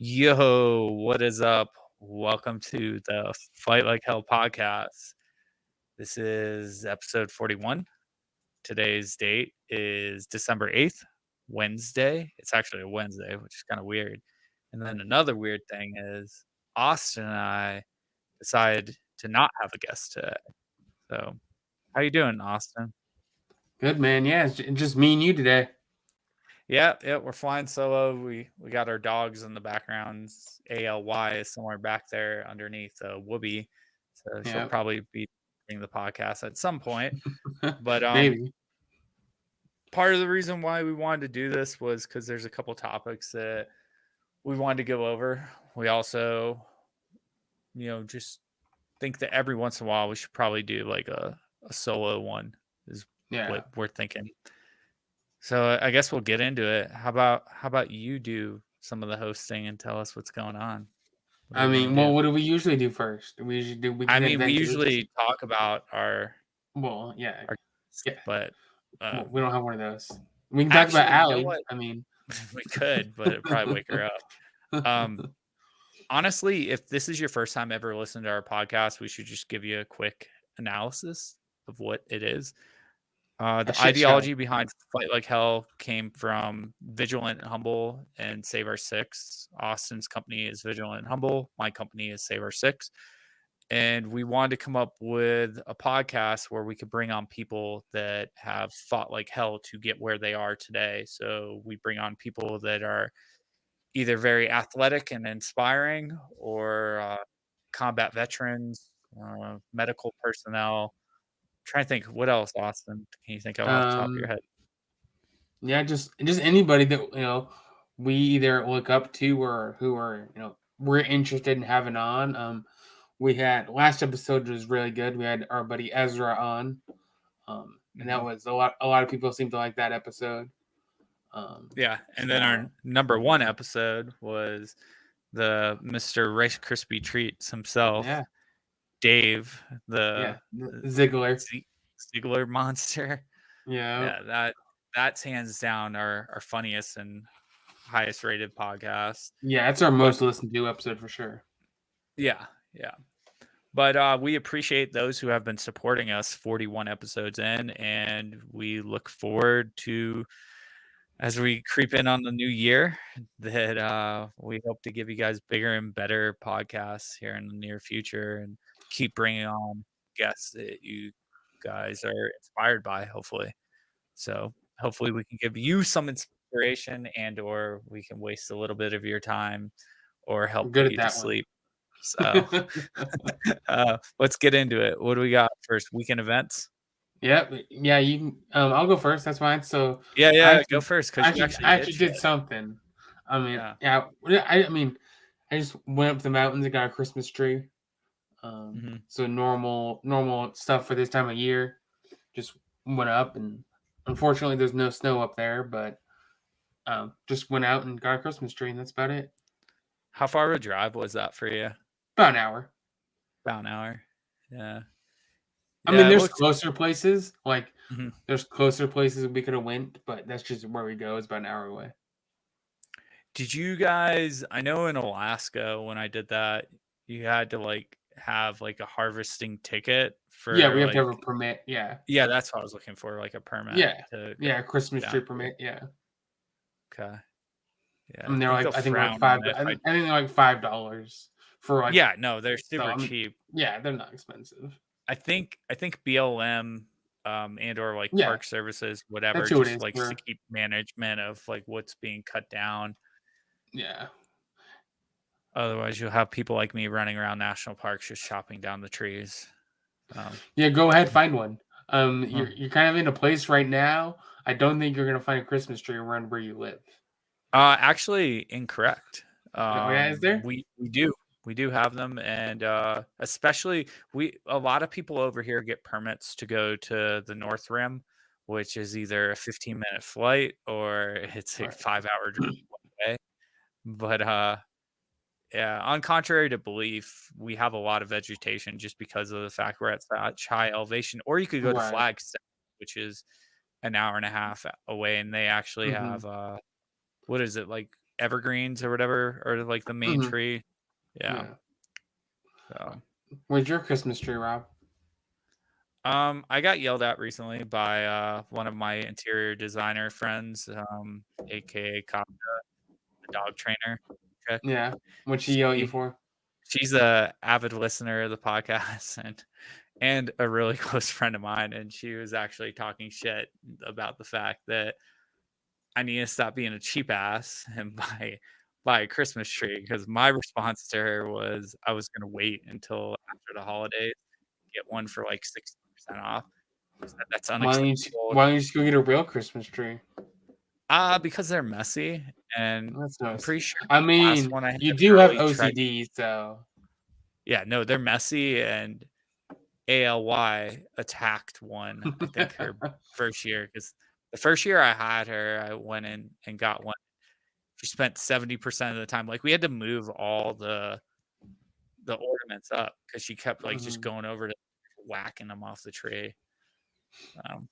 Yo, what is up? Welcome to the Fight Like Hell podcast. This is episode 41. Today's date is December 8th, Wednesday. It's actually a Wednesday, which is kind of weird. And then another weird thing is Austin and I decided to not have a guest today. So, how you doing, Austin? Good, man. Yeah, it's just me and you today. Yeah, we're flying solo. We got our dogs in the background. ALY is somewhere back there underneath Whoopi, so she'll Yeah, probably be doing the podcast at some point. But maybe. part of the reason why we wanted to do this was because there's a couple topics that we wanted to go over. We also, just think that every once in a while we should probably do like a solo one. Is Yeah. what we're thinking. So I guess we'll get into it. How about you do some of the hosting and tell us what's going on? What do I we want to mean, well, do? what do we usually do first? We usually do I weekend mean, we adventures. usually talk about our Well, yeah, our yeah. but Well, we don't have one of those. We can talk about actually, you know Allie. what? I mean, We could, but it'd probably wake her up. Honestly, if this is your first time ever listening to our podcast, we should just give you a quick analysis of what it is. a The shit show. ideology behind Fight Like Hell came from Vigilant and Humble and Save Our Six. Austin's company is Vigilant and Humble. My company is Save Our Six. And we wanted to come up with a podcast where we could bring on people that have fought like hell to get where they are today. So we bring on people that are either very athletic and inspiring or combat veterans, medical personnel. Trying to think what else, Austin. Can you think of off the top of your Um, head? yeah, just anybody that we either look up to or who are we're interested in having on. We had last episode was really good. We had our buddy Ezra on. And that Mhm. was a lot of people seem to like that episode. Yeah, and then So our number one episode was the Mr. Rice Krispie Treats himself, yeah, Dave, the Ziggler. Ziegler monster. Yeah, Yeah, that's hands down our funniest and highest rated podcast. yeah, it's our But most listened to episode for sure. yeah. But we appreciate those who have been supporting us 41 episodes in, and we look forward to as we creep in on the new year that we hope to give you guys bigger and better podcasts here in the near future and keep bringing on guests that you guys are inspired by, hopefully. So hopefully we can give you some inspiration and or we can waste a little bit of your time or We're help good put at you to that one. sleep. So let's get into it. What do we got first? Weekend events? Yeah. You can. I'll go first. That's fine. So I Yeah, go actually, first because you actually, actually I did actually did shit. something. I mean, Yeah. yeah. I just went up to the mountains and got a Christmas tree. Hmm. So normal stuff for this time of year. Just went up, and unfortunately, there's no snow up there, but just went out and got a Christmas tree, and that's about it. How far of a drive was that for you? About an hour. About an hour. Yeah. I mean, Yeah, it there's looked. closer places. Mhm. There's closer places we could have went, but that's just where we go. It's about an hour away. Did you guys? I know in Alaska when I did that, you had to like have like a harvesting ticket Yeah, for we have to like. have a permit. Yeah, Yeah, that's what I was looking for, like a permit yeah, to go yeah. Christmas down tree here. permit. Yeah, Okay. Yeah, I I mean they're think like they'll I think like frown five. on it if I. I think they're like $5 for like. Yeah, no, they're So super cheap. yeah, they're not expensive. I think BLM and or like Yeah, park services, whatever, that's who it just is likes to for. keep management of like what's being cut down. Yeah, Otherwise, you'll have people like me running around national parks just chopping down the trees. yeah. Go ahead, find one. Huh. You're kind of in a place right now. I don't think you're gonna find a Christmas tree around where you live. Actually, incorrect. Oh yeah, is there? We do have them, and especially a lot of people over here get permits to go to the North Rim, which is either a 15-minute flight or it's a Right. 5-hour drive away. But yeah, on contrary to belief, we have a lot of vegetation just because of the fact we're at such high elevation. Or you could go to Right. Flagstaff, which is an hour and a half away, and they actually Mm-hmm. have what is it like evergreens or whatever, or like the main Mhm. tree. Yeah. Yeah. So, Where's your Christmas tree, Rob? I got yelled at recently by one of my interior designer friends, aka Kafka, the dog trainer chick. Yeah. What'd she yell at you She for? she's a avid listener of the podcast and a really close friend of mine, and she was actually talking shit about the fact that I need to stop being a cheap ass and buy a Christmas tree. Because my response to her was I was gonna wait until after the holidays, get one for like 60% off. She said, "That's unacceptable." Why don't you just go get a real Christmas tree? Because they're messy, and That's I'm nice. pretty sure I the last mean, one I had you do have really tried. OCD, so Yeah, no, they're messy, and ALY attacked one, I think her first year, because the first year I had her, I went in and got one. She spent 70% of the time, like, we had to move all the ornaments up because she kept, like, just Mhm. going over to whacking them off the tree. Um,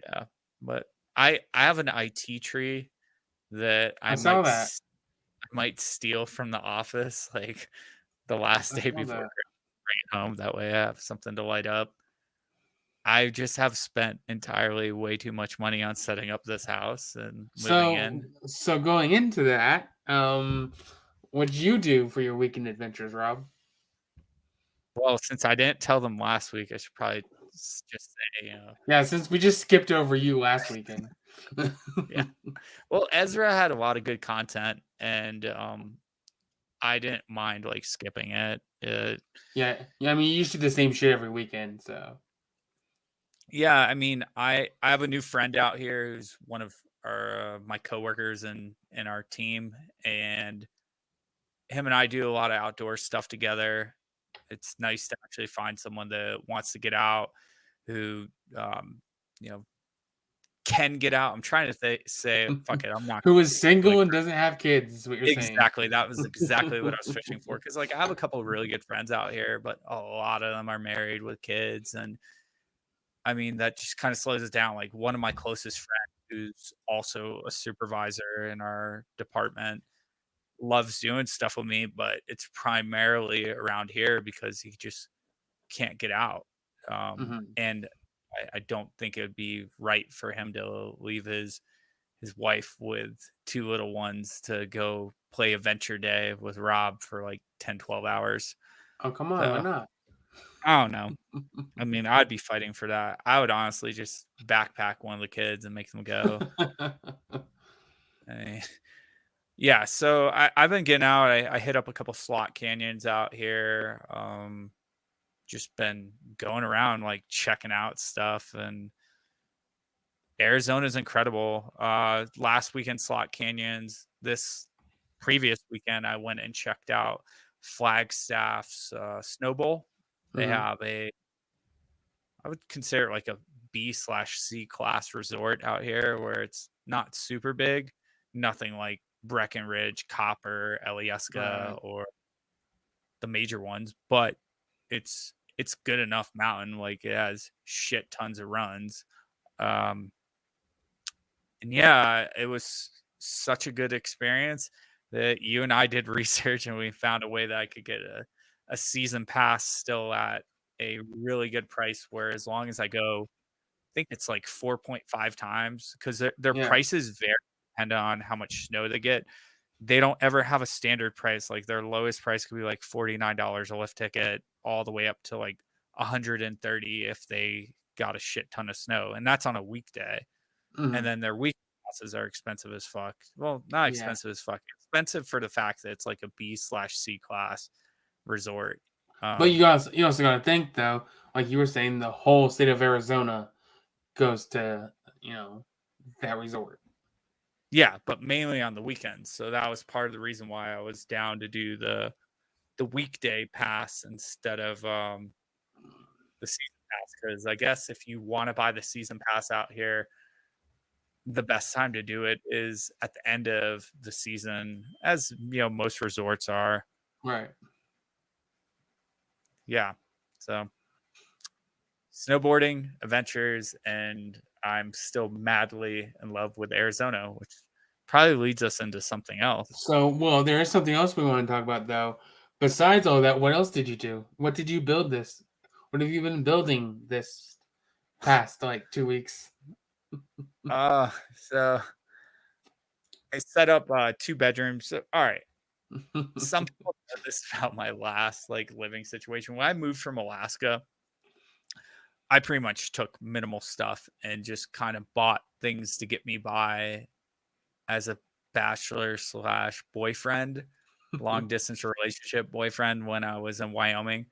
yeah, but I have an IT tree that I saw that. I might steal from the office, like, the last I day saw before that. Christmas, bring it home, that way I have something to light up. I just have spent entirely way too much money on setting up this house and moving So in. so going into that, what'd you do for your weekend adventures, Rob? Well, since I didn't tell them last week, I should probably just say, Yeah, since we just skipped over you last weekend. yeah. Well, Ezra had a lot of good content, and I didn't mind like skipping it. Yeah, yeah. I mean, you used to do the same shit every weekend, so. Yeah, I mean, I have a new friend out here who's one of our my coworkers in our team, and him and I do a lot of outdoor stuff together. It's nice to actually find someone that wants to get out, who um, you know can get out. I'm trying to say, fuck it, I'm not Who is like single and doesn't have kids? Is what you're saying. exactly. That was exactly what I was fishing for. Because like I have a couple of really good friends out here, but a lot of them are married with kids, and I mean, that just kinda slows it down, like, one of my closest friends, who's also a supervisor in our department, loves doing stuff with me, but it's primarily around here because he just can't get out, Mhm. and I don't think it would be right for him to leave his wife with 2 little ones to go play Adventure Day with Rob for, like, 10, 12 hours. Oh, come on, why So, not? I don't know. I mean, I'd be fighting for that. I would honestly just backpack one of the kids and make them go. I yeah, so I've been getting out. I hit up a couple slot canyons out here. Just been going around like checking out stuff, and Arizona's incredible. Last weekend slot canyons. This previous weekend I went and checked out Flagstaff's Snow Bowl. They Mhm. have a I would consider it like a B/C class resort out here where it's not super big, nothing like Breckenridge, Copper, Alyeska, Right. or the major ones, but it's good enough mountain. Like it has shit tons of runs. Um, and yeah, it was such a good experience that you and I did research and we found a way that I could get a season pass still at a really good price. Where as long as I go think it's like 4.5 times because their Yeah. prices vary depending on how much snow they get. They don't ever have a standard price. Like their lowest price could be like $49 a lift ticket, all the way up to like 130 if they got a shit ton of snow, and that's on a weekday. And Mhm. then their week passes are expensive as fuck. Well, not Yeah. expensive as fuck. Expensive for the fact that it's like a B/C class resort. But Um, you also gotta think though, like you were saying, the whole state of Arizona goes to, you know, that resort. Yeah, but mainly on the weekends. So that was part of the reason why I was down to do the weekday pass instead of the season pass. Because I guess if you want to buy the season pass out here, the best time to do it is at the end of the season, as you know, most resorts are. Right. Yeah. So snowboarding, adventures, and I'm still madly in love with Arizona, which probably leads us into something else. So, well, there is something else we want to talk about, though. Besides all that, what else did you do? What did you build this? What have you been building this past like 2 weeks? So I set up 2 bedrooms. So, all right. Some people know this about my last like living situation. When I moved from Alaska, I pretty much took minimal stuff and just kind of bought things to get me by as a bachelor slash boyfriend, long distance relationship boyfriend when I was in Wyoming.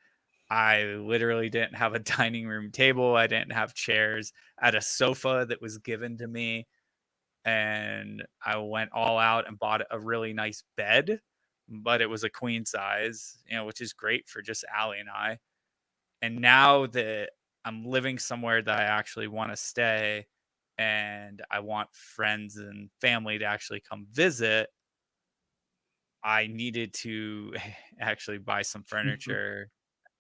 I literally didn't have a dining room table. I didn't have chairs. I had a sofa that was given to me. And I went all out and bought a really nice bed, but it was a queen size, which is great for just Allie and I. And now that I'm living somewhere that I actually want to stay and I want friends and family to actually come visit, I needed to actually buy some furniture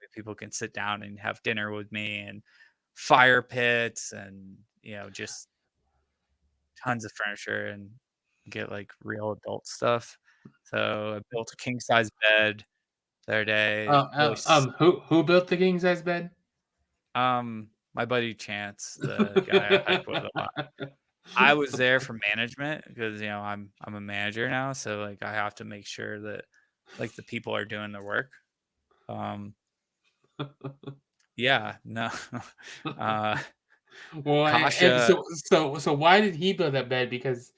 that people can sit down and have dinner with me and fire pits and, just tons of furniture and get like real adult stuff. So I built a king size bed the other day. Who built the king size bed? My buddy Chance, the guy I hike with a lot. I was there for management because I'm a manager now, so like I have to make sure that like the people are doing their work. Um, yeah, no, uh, Well, and Kasha. so why did he build that bed? Because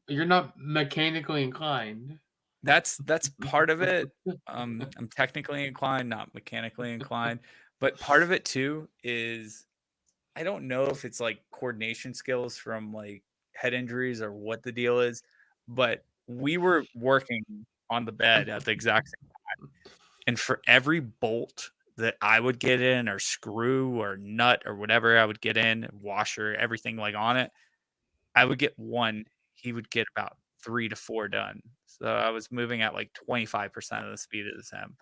you're not mechanically inclined. That's part of it. I'm technically inclined, not mechanically inclined, but part of it too is I don't know if it's like coordination skills from like head injuries or what the deal is, but we were working on the bed at the exact same, and for every bolt that I would get in or screw or nut or whatever I would get in, washer, everything like on it, I would get 1, he would get about 3 to 4 done. So I was moving at like 25% of the speed as him.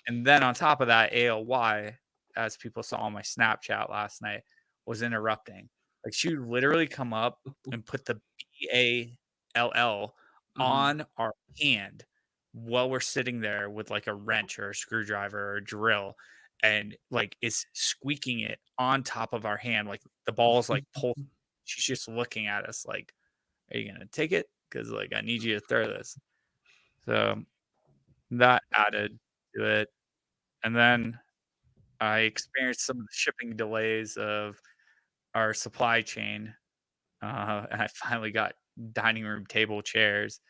And then on top of that, ALY, as people saw on my Snapchat last night, was interrupting. Like she would literally come up and put the BALL Mhm. on our hand while we're sitting there with like a wrench or a screwdriver or a drill and like is squeaking it on top of our hand. Like the ball's like pulled. She's just looking at us like, are you gonna take it? Because like I need you to throw this. So that added to it. And then I experienced some of the shipping delays of our supply chain, and I finally got dining room table chairs.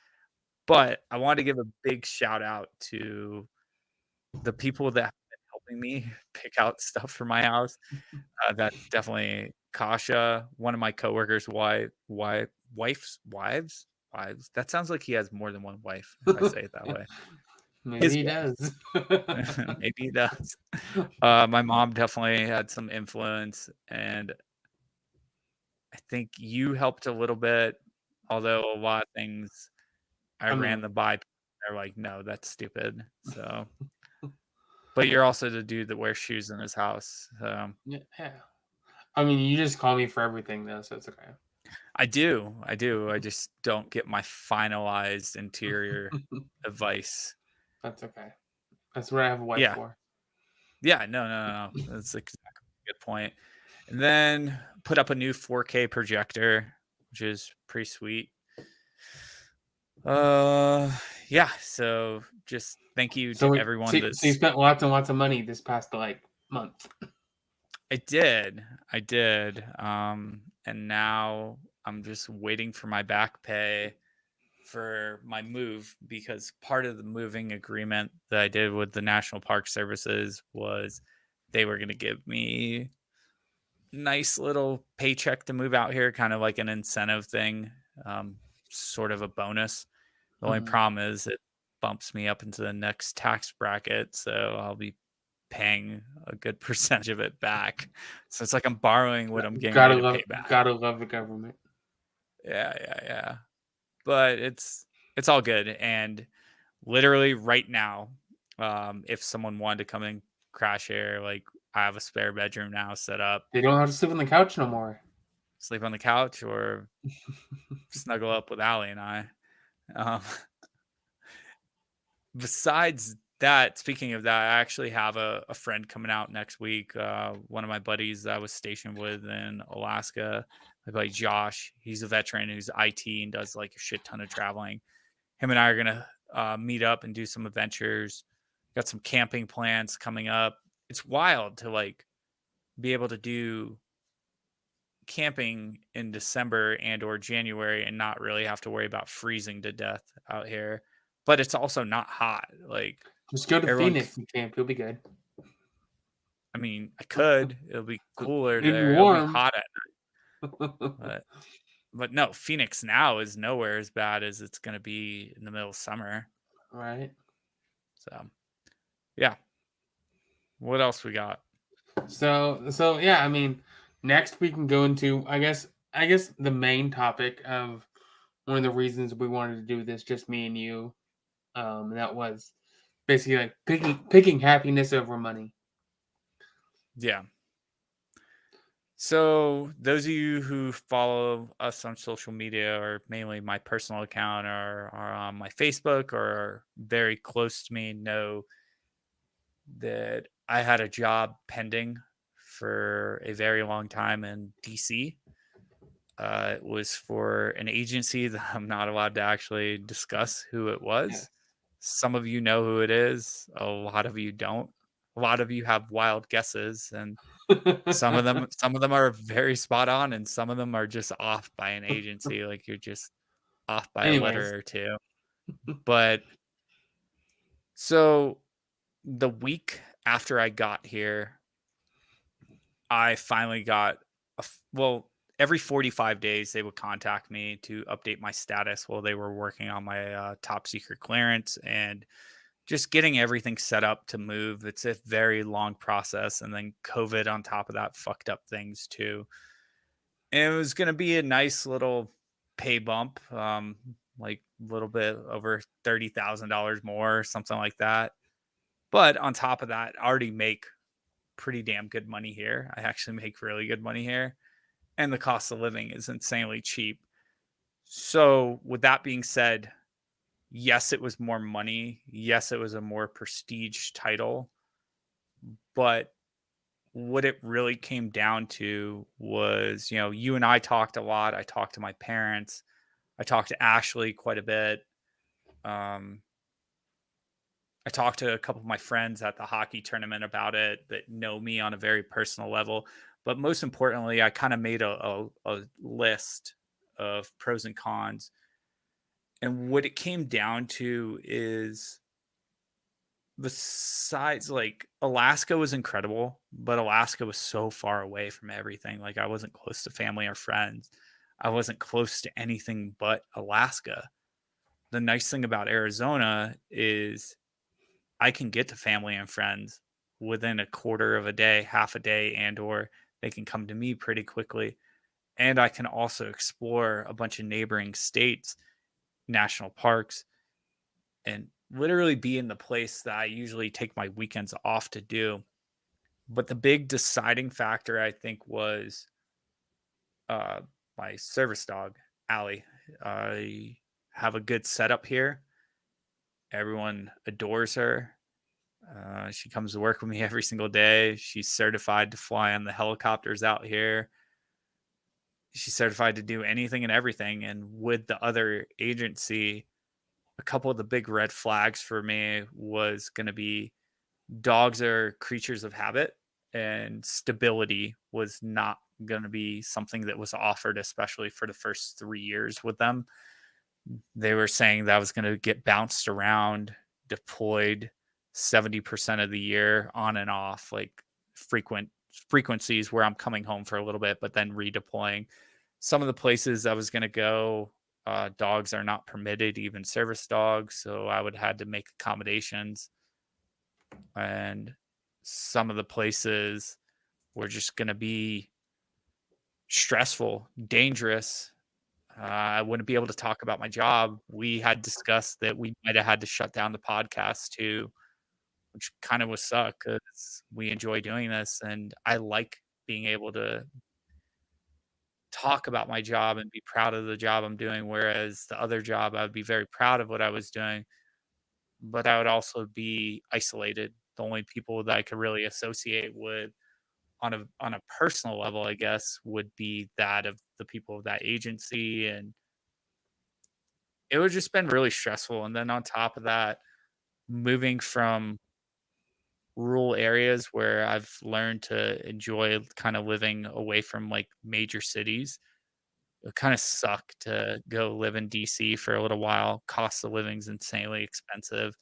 But I want to give a big shout out to the people that have been helping me pick out stuff for my house. That's definitely Kasha, one of my coworkers' wives. That sounds like he has more than one wife if I say it that way. Maybe His he wife, does. maybe he does. My mom definitely had some influence, and I think you helped a little bit, although a lot of things I I ran mean, them by. They're like, no, that's stupid. So, but you're also the dude that wears shoes in his house. So yeah. I mean, you just call me for everything, though, so it's okay. I do. I do. I just don't get my finalized interior advice. That's okay. That's what I have a wife Yeah. for. Yeah. No, no, no, no. That's exactly a good point. And then put up a new 4K projector, which is pretty sweet. Uh, yeah. So just thank you to everyone So you that's. spent lots and lots of money this past like month. I did. I did. And now I'm just waiting for my back pay for my move because part of the moving agreement that I did with the National Park Services was they were going to give me nice little paycheck to move out here, kind of like an incentive thing, sort of a bonus. The only Mhm. problem is it bumps me up into the next tax bracket, so I'll be paying a good percentage of it back. So it's like I'm borrowing what I'm getting ready to pay back. Gotta love the government. Yeah, yeah, yeah. But it's all good. And literally right now, if someone wanted to come and crash here, like I have a spare bedroom now set up. They don't have to sleep on the couch no more. sleep on the couch or snuggle up with Allie and I. Um, besides that, speaking of that, I actually have a friend coming out next week. One of my buddies I was stationed with in Alaska, my buddy Josh. He's a veteran who's IT and does like a shit ton of traveling. Him and I are gonna meet up and do some adventures. Got some camping plans coming up. It's wild to like be able to do camping in December and or January and not really have to worry about freezing to death out here. But it's also not hot. Like Just go to everyone, Phoenix and camp. You'll be good. I mean, I could. It'll be cooler And there. It'll be warm. hot at but no, Phoenix now is nowhere as bad as it's gonna be in the middle of summer. Right. So yeah. What else we got? So yeah, I mean, next we can go into I guess the main topic of one of the reasons we wanted to do this, just me and you. That was basically like picking happiness over money. Yeah. So those of you who follow us on social media or mainly my personal account or are on my Facebook or are very close to me know that I had a job pending for a very long time in DC. It was for an agency that I'm not allowed to actually discuss who it Yeah. was. Some of you know who it is, a lot of you don't. A lot of you have wild guesses, and some of them are very spot on, and some of them are just off by an agency, like you're just off by a Anyways. letter or two. But so the week after I got here, I finally got well, every 45 days they would contact me to update my status while they were working on my top secret clearance and just getting everything set up to move. It's a very long process. And then COVID on top of that fucked up things too. And it was going to be a nice little pay bump, like a little bit over $30,000 more, something like that. But on top of that, I already make pretty damn good money here. I actually make really good money here. And the cost of living is insanely cheap. So, with that being said, yes, it was more money. Yes, it was a more prestige title. But what it really came down to was, you and I talked a lot. I talked to my parents. I talked to Ashley quite a bit. Um, I talked to a couple of my friends at the hockey tournament about it that know me on a very personal level. But most importantly, I kind of made a list of pros and cons. And what it came down to is besides like Alaska was incredible, but Alaska was so far away from everything. Like I wasn't close to family or friends. I wasn't close to anything but Alaska. The nice thing about Arizona is I can get to family and friends within a quarter of a day, half a day, and or they can come to me pretty quickly. And I can also explore a bunch of neighboring states, national parks, and literally be in the place that I usually take my weekends off to do. But the big deciding factor, I think, was uh, my service dog, Allie. I have a good setup here. Everyone adores her. She comes to work with me every single day. She's certified to fly on the helicopters out here. She's certified to do anything and everything. And with the other agency, a couple of the big red flags for me was going to be dogs are creatures of habit, and stability was not going to be something that was offered, especially for the first 3 years with them. They were saying that I was going to get bounced around, deployed 70% of the year on and off, like frequencies where I'm coming home for a little bit, but then redeploying. Some of the places I was going to go, dogs are not permitted, even service dogs. So I would had to make accommodations. And some of the places were just going to be stressful, dangerous. I wouldn't be able to talk about my job. We had discussed that we might have had to shut down the podcast too, which kind of was suck because we enjoy doing this, and I like being able to talk about my job and be proud of the job I'm doing, whereas the other job, I would be very proud of what I was doing, but I would also be isolated. The only people that I could really associate with on a personal level, I guess, would be that of the people of that agency, and it would just been really stressful. And then on top of that, moving from rural areas where I've learned to enjoy kind of living away from like major cities. It kind of suck to go live in DC for a little while. Cost of living's insanely expensive.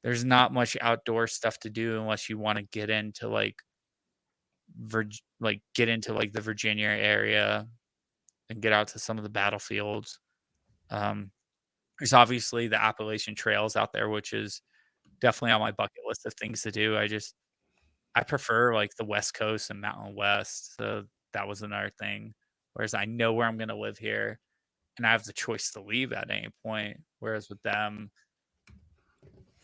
There's not much outdoor stuff to do unless you want to get into get into like the Virginia area and get out to some of the battlefields. Um, there's obviously the Appalachian Trails out there, which is definitely on my bucket list of things to do. I prefer, like, the West Coast and Mountain West, so that was another thing. Whereas I know where I'm gonna live here, and I have the choice to leave at any point, whereas with them,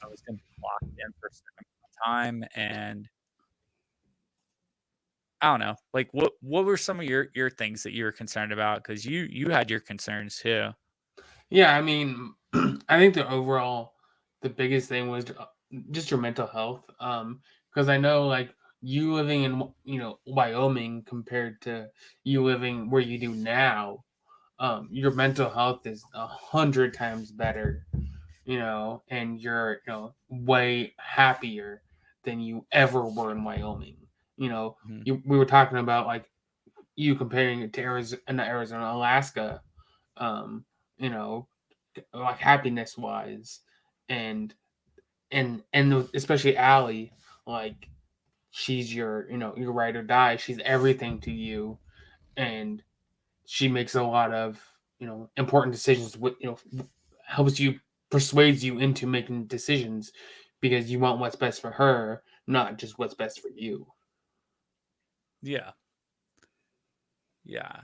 I was gonna be locked in for a certain amount of time, and I don't know, like, what were some of your things that you were concerned about? Because you had your concerns too. Yeah, I mean, I think the biggest thing was just your mental health. Because I know like you living in Wyoming compared to you living where you do now, your mental health is 100 times better, and you're way happier than you ever were in Wyoming. Mhm. We were talking about like you comparing it to Arizona, Alaska, um, you know, like happiness wise, and especially Allie, like she's your ride or die. She's everything to you, and she makes a lot of important decisions. With helps you persuades you into making decisions because you want what's best for her, not just what's best for you. Yeah. Yeah.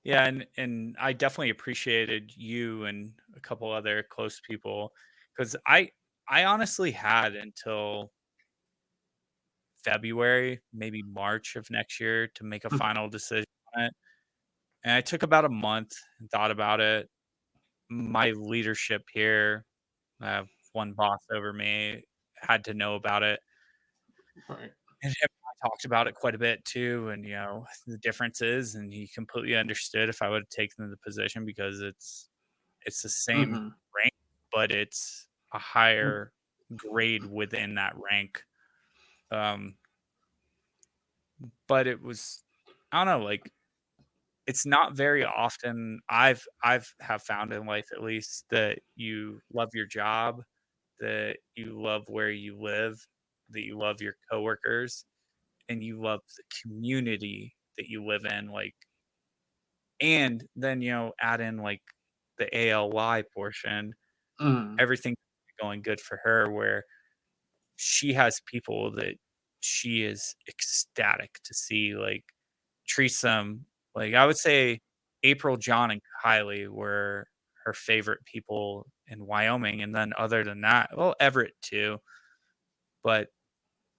Yeah, and I definitely appreciated you and a couple other close people, because I honestly had until February, maybe March of next year to make a final decision on it, and I took about a month and thought about it. My leadership here, I have one boss over me, had to know about it, Right. and him and I talked about it quite a bit too, and, the differences, and he completely understood if I would have taken the position because it's the same Mm-hmm. rank, but it's a higher grade within that rank. Um, but it was I don't know, like, it's not very often I've have found in life at least that you love your job, that you love where you live, that you love your coworkers, and you love the community that you live in, like, and then, add in, like, the ALY portion, Mm-hmm. everything going good for her where she has people that she is ecstatic to see, like, treats them like, I would say April, John, and Kylie were her favorite people in Wyoming, and then other than that well, Everett too, but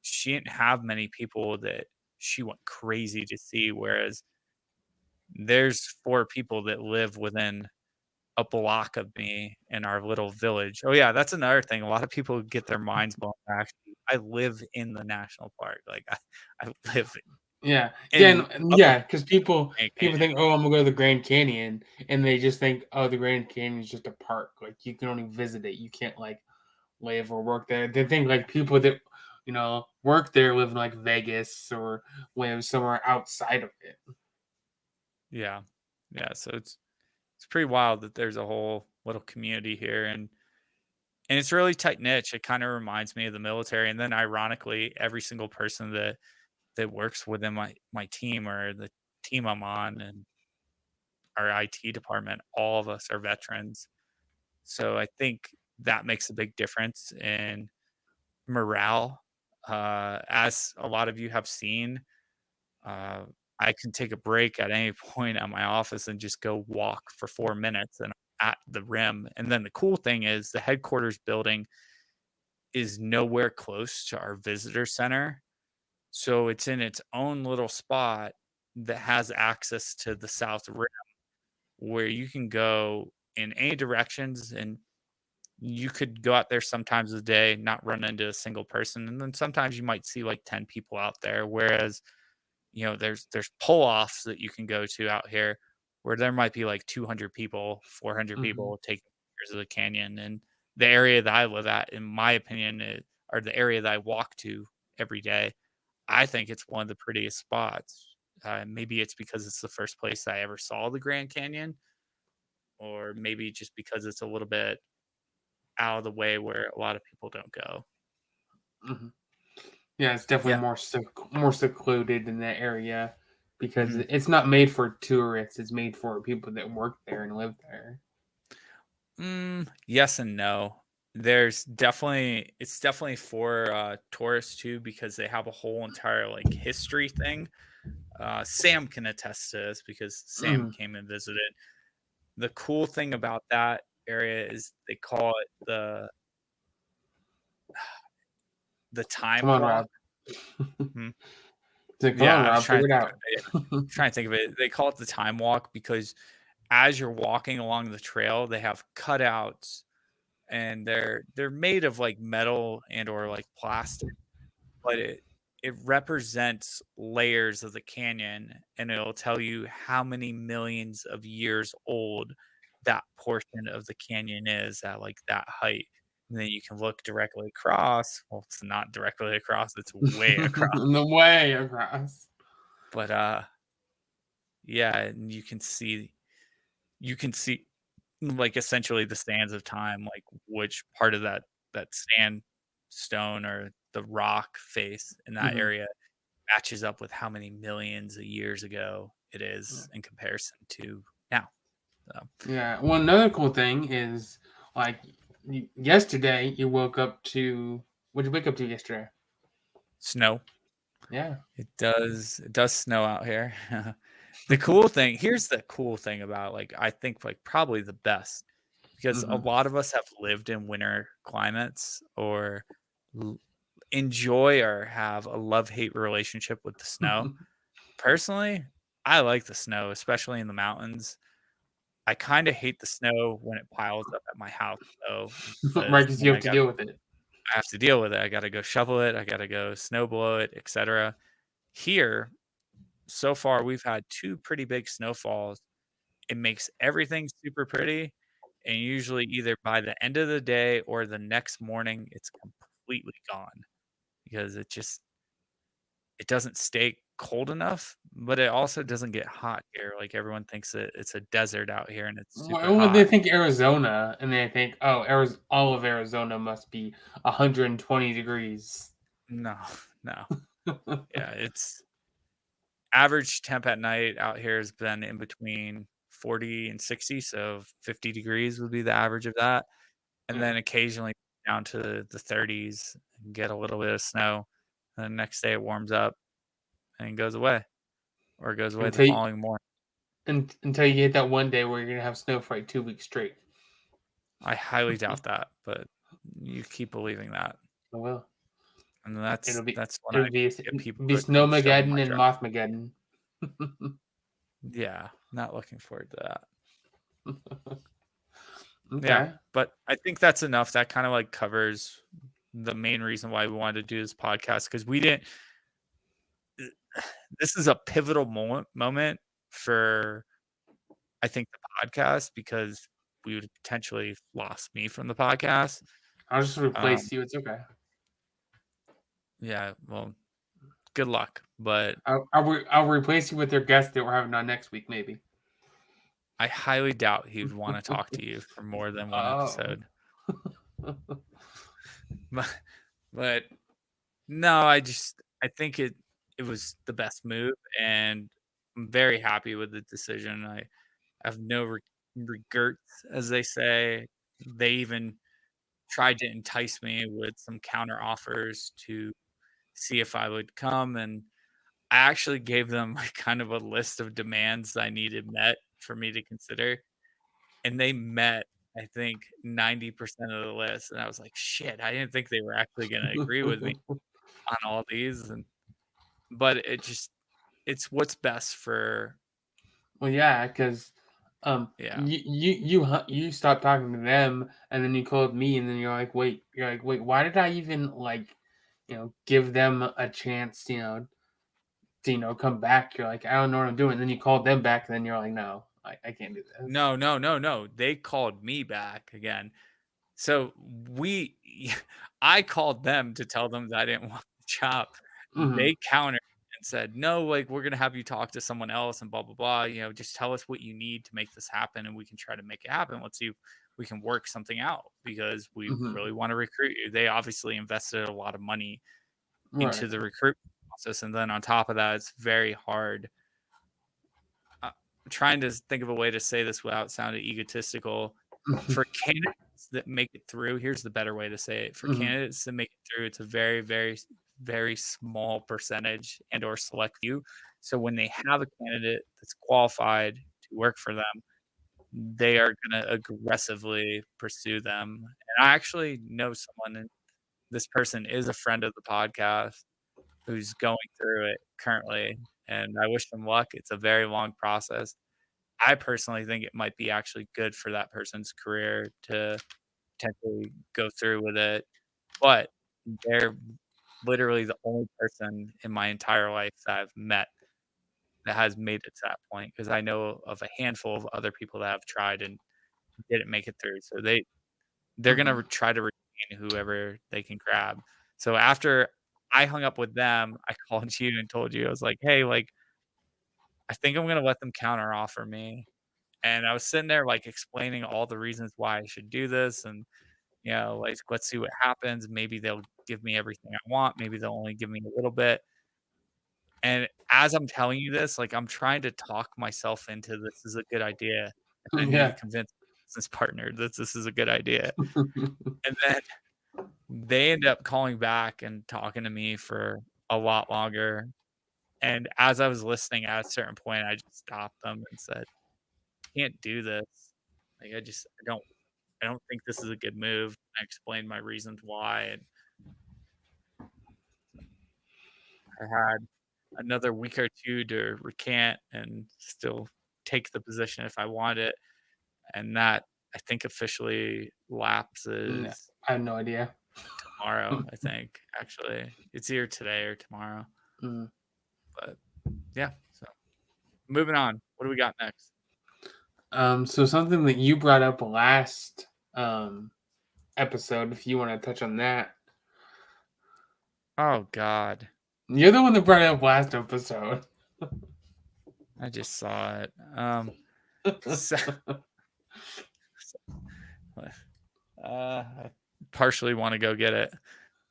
she didn't have many people that she went crazy to see, whereas there's 4 people that live within a block of me in our little village. Oh, yeah, that's another thing. A lot of people get their minds blown back. I live in the national park. Like, I live Yeah, yeah, in yeah. upper Because people Canyon. think, oh, I'm gonna go to the Grand Canyon, and they just think, oh, the Grand Canyon is just a park. Like you can only visit it. You can't like live or work there. They think like people that work there live in like Vegas or live somewhere outside of it. Yeah. Yeah, so it's pretty wild that there's a whole little community here, and it's really tight niche. It kinda reminds me of the military, and then ironically, every single person that works within my team or the team I'm on and our IT department, all of us are veterans. So I think that makes a big difference in morale. As a lot of you have seen, uh, I can take a break at any point at my office and just go walk for 4 minutes and I'm at the rim. And then the cool thing is the headquarters building is nowhere close to our visitor center. So it's in its own little spot. that has access to the South Rim where you can go in any directions and you could go out there sometimes a day, not run into a single person. And then sometimes you might see like 10 people out there. Whereas, there's pull offs that you can go to out here where there might be like 200 people, 400 Hmm. people taking pictures of the canyon. And the area that I live at, in my opinion, or the area that I walk to every day, I think it's one of the prettiest spots. Maybe it's because it's the first place I ever saw the Grand Canyon, or maybe just because it's a little bit out of the way where a lot of people don't go. Hmm. Yeah, it's definitely Yeah. more secluded in that area because Mhm. it's not made for tourists. It's made for people that work there and live there. Yes and no. It's definitely for tourists too because they have a whole entire like history thing. Sam can attest to this because Sam Mm. came and visited. The cool thing about that area is they call it the Come time on, walk. Rob. Hmm. Come Yeah, on, I was Rob. trying to Figure it think of out. it. Trying to think of it. They call it the time walk because as you're walking along the trail, they have cutouts and they're made of like metal and or like plastic, but it represents layers of the canyon and it'll tell you how many millions of years old that portion of the canyon is at like that height. And then you can look directly across. Well, it's not directly across, it's way across. The way across. But yeah, and you can see like essentially the sands of time, like which part of that sandstone or the rock face in that Hmm. area matches up with how many millions of years ago it Yeah. is in comparison to now. So, Yeah. Well, another cool thing is like yesterday you woke up to. What did you wake up to yesterday? snow. Yeah. It does snow out here. Here's the cool thing about like I think like probably the best because a Hmm. lot of us have lived in winter climates or l- enjoy or have a love-hate relationship with the snow. Personally, I like the snow, especially in the mountains. I kinda hate the snow when it piles up at my house, though, Right, because because you then have to deal with it. I have to deal with it. I gotta go shovel it, I gotta go snow blow it, etcetera. Here, so far, we've had 2 pretty big snowfalls. It makes everything super pretty, and usually either by the end of the day or the next morning, it's completely gone because it doesn't stay cold enough, but it also doesn't get hot here. Like, everyone thinks that it's a desert out here and it's super Well, they hot. think Arizona, and they think, oh, all of Arizona must be 120 degrees. No, no. Yeah, it's average temp at night out here has been in between 40 and 60, so 50 degrees would be the average of that, and Yeah. then occasionally down to the 30s and get a little bit of snow, and the next day it warms up and goes away, or it goes away the Until you, following morning. until you hit that one day where you're gonna have snow for like 2 weeks straight. I highly doubt that, but you keep believing that, Oh well, and that's when I it'll be get people be to come shovel my Snowmageddon and truck. Mothmageddon. Yeah, not looking forward to that. Yeah, Okay. but I think that's enough. That kinda, like, covers the main reason why we wanted to do this podcast because we didn't this is a pivotal moment for, I think, the podcast because we would potentially lost me from the podcast. I'll just replace Um, you. It's okay. yeah, well, good luck, but I'll replace you with your guest that we're having on next week, maybe. I highly doubt he would wanna talk to you for more than 1 Oh. episode. But but no, I think it was the best move, and I'm very happy with the decision. I have no regrets, as they say. They even tried to entice me with some counter offers to see if I would come, and I actually gave them like kind of a list of demands I needed met for me to consider, and they met, I think, 90% of the list, and I was like, "Shit, I didn't think they were actually gonna agree with me on all these," but it just it's what's best for Well, yeah, because yeah. you stopped talking to them, and then you called me, and then you're like, wait, why did I even give them a chance, to come back? You're like, I don't know what I'm doing. And then you called them back, and then you're like, no, I can't do this. No, no, no, no. They called me back again. So we I called them to tell them that I didn't want the job. Hmm. They countered and said, "No, like we're gonna have you talk to someone else and blah blah blah. Just tell us what you need to make this happen, and we can try to make it happen. Let's see if we can work something out because we Hmm. really want to recruit you." They obviously invested a lot of money into Right. the recruitment process, and then on top of that, it's very hard. Uh, trying to think of a way to say this without sounding egotistical for candidates that make it through, here's the better way to say it. For Hmm. candidates that make it through, it's a very, very, very small percentage and or select few. So when they have a candidate that's qualified to work for them, they are going to aggressively pursue them. And I actually know someone, and this person is a friend of the podcast who's going through it currently. And I wish them luck. It's a very long process. I personally think it might be actually good for that person's career to potentially go through with it, but they're literally the only person in my entire life that I've met that has made it to that point. Because I know of a handful of other people that have tried and didn't make it through, so they're gonna Hmm. try to retain whoever they can grab. So after I hung up with them, I called you and told you, I was like, "Hey, like, I think I'm gonna let them counter offer me," and I was sitting there, like, explaining all the reasons why I should do this and like, let's see what happens. Maybe they'll give me everything I want. Maybe they'll only give me a little bit. And as I'm telling you this, like, I'm trying to talk myself into this is a good idea. And I need to Yeah. convince my business partner that this is a good idea. And then they end up calling back and talking to me for a lot longer. And as I was listening at a certain point, I just stopped them and said, can't do this. Like, I don't think this is a good move. I explained my reasons why. And I had another week or 2 to recant and still take the position if I want it, and that, I think, officially No, lapses I have no idea. tomorrow, I think, actually. It's either today or tomorrow, Mm. but yeah, so moving on. What do we got next? So something that you brought up last um episode, if you want to touch on that. Oh god, You're the one that brought it up last episode. I just saw it. So I partially wanna go get it,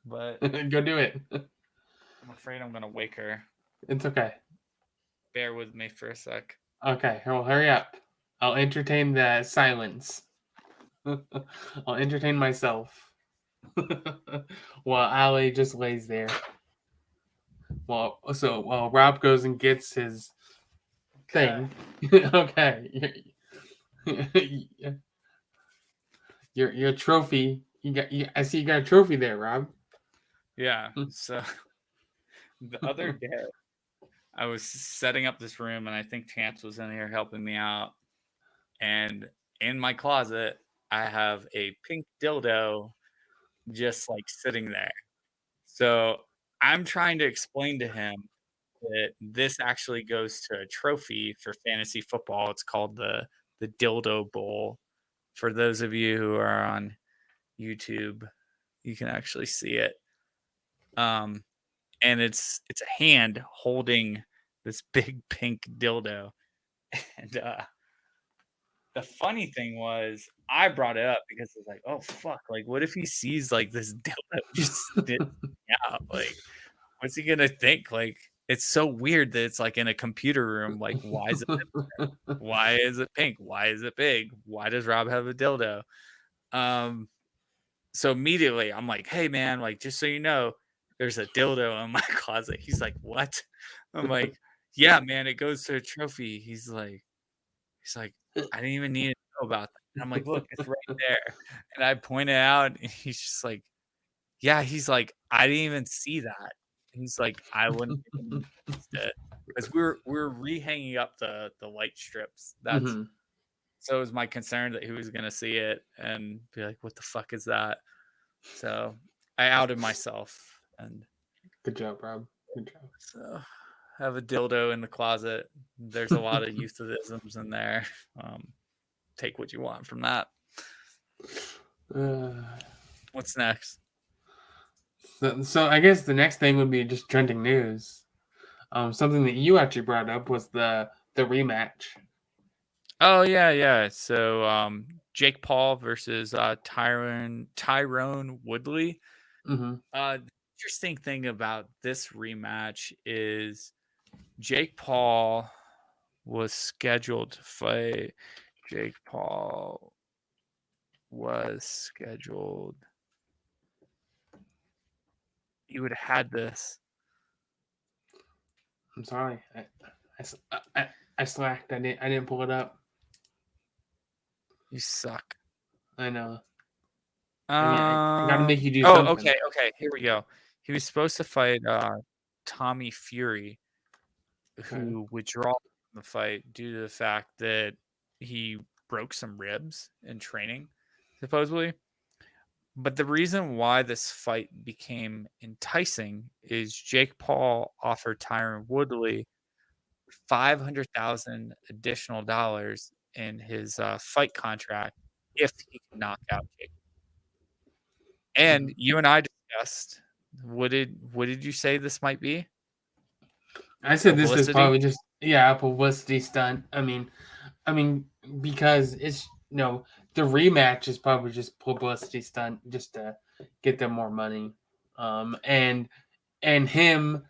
but Go do it. I'm afraid I'm gonna wake her. It's okay. Bear with me for a sec. Okay, well, hurry up. I'll entertain the silence. I'll entertain myself. While Ali just lays there. While Rob goes and gets his Okay. thing. Okay. Your trophy. I see you got a trophy there, Rob. Yeah, so the other day I was setting up this room, and I think Chance was in here helping me out. And in my closet, I have a pink dildo just like sitting there. So I'm trying to explain to him that this actually goes to a trophy for fantasy football. It's called the Dildo Bowl. For those of you who are on YouTube, you can actually see it. Um, and it's a hand holding this big pink dildo. And the funny thing was, I brought it up because it's like, oh fuck, like what if he sees like this dildo just sitting out? Like, what's he gonna think? Like, it's so weird that it's like in a computer room. Like, why is it? Why is it pink? Why is it big? Why does Rob have a dildo? Um, so immediately I'm like, hey man, like just so you know, there's a dildo in my closet. He's like, what? I'm like, yeah, man, it goes to a trophy. He's like, "I didn't even need to know about that." And I'm like, "Look, it's right there." And I point it out, and he's just like, "Yeah." He's like, "I didn't even see that." He's like, "I wouldn't even noticed it." because we're rehanging up the light strips. That's Mm-hmm. so it was my concern that he was gonna see it and be like, "What the fuck is that?" So I outed myself, and Good job, Rob. Good so I have a dildo in the closet. There's a lot of euphemisms in there. Um, take what you want from that. job. What's next? So I guess the next thing would be just trending news. Something that you actually brought up was the rematch. Oh yeah. So Jake Paul versus Tyrone Woodley. Mm-hmm. The interesting thing about this rematch is Jake Paul was scheduled to fight. Jake Paul was scheduled. You would have had this. I'm sorry. I slacked. I didn't pull it up. You suck. I know. I mean, I got to make you do Oh, something. okay. Here we go. He was supposed to fight Tommy Fury, Okay. who withdrew from the fight due to the fact that he broke some ribs in training, supposedly. But the reason why this fight became enticing is Jake Paul offered Tyron Woodley 500,000 additional dollars in his fight contract if he can knock out Jake. And Mhm. you and I discussed what did you say this might be? I said this is Publicity? probably just a publicity stunt. I mean because it's the rematch is probably just publicity stunt just to get them more money. And him